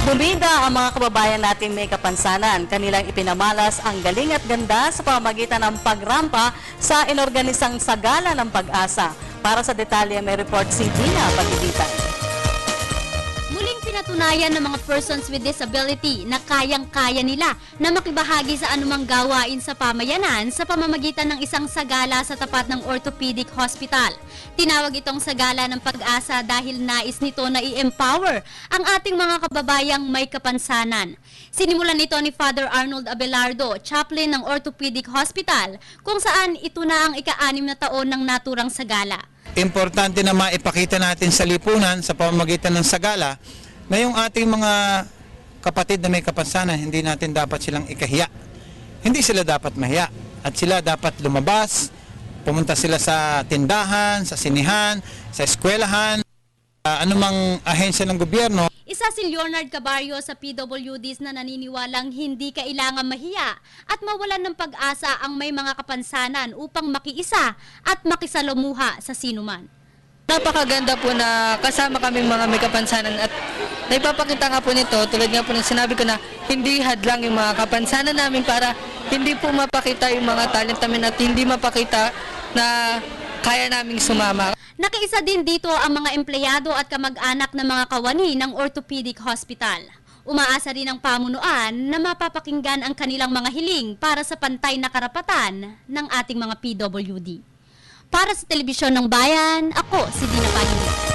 Bumida ang mga kababayan nating may kapansanan. Kanilang ipinamalas ang galing at ganda sa pamamagitan ng pagrampa sa inorganisang Sagala ng Pag-asa. Para sa detalye, may report si Dina Pagdiditan. Muling pinatunayan ng mga persons with disability na kayang-kaya nila na makibahagi sa anumang gawain sa pamayanan sa pamamagitan ng isang sagala sa tapat ng orthopedic hospital. Tinawag itong Sagala ng Pag-asa dahil nais nito na i-empower ang ating mga kababayang may kapansanan. Sinimulan nito ni Father Arnold Abelardo, chaplain ng Orthopedic Hospital, kung saan ito na ang ika-6 na taon ng naturang sagala. Importante na maipakita natin sa lipunan sa pamamagitan ng sagala na yung ating mga kapatid na may kapansanan, hindi natin dapat silang ikahiya. Hindi sila dapat mahiya at sila dapat lumabas, pumunta sila sa tindahan, sa sinihan, sa eskwelahan, anumang ahensya ng gobyerno. Isa si Leonard Cabarrio sa PWDs na naniniwalang hindi kailangan mahiya at mawalan ng pag-asa ang may mga kapansanan upang makiisa at makisalamuha sa sinuman. Napakaganda po na kasama kaming mga may kapansanan at naipapakita nga po nito, tulad nga po ng sinabi ko na hindi hadlang yung mga kapansanan namin para hindi po mapakita yung mga talent namin at hindi mapakita na kaya naming sumama. Nakiisa din dito ang mga empleyado at kamag-anak ng mga kawani ng Orthopedic Hospital. Umaasa rin ang pamunuan na mapapakinggan ang kanilang mga hiling para sa pantay na karapatan ng ating mga PWD. Para sa Telebisyon ng Bayan, ako si Dina Pagdiditan.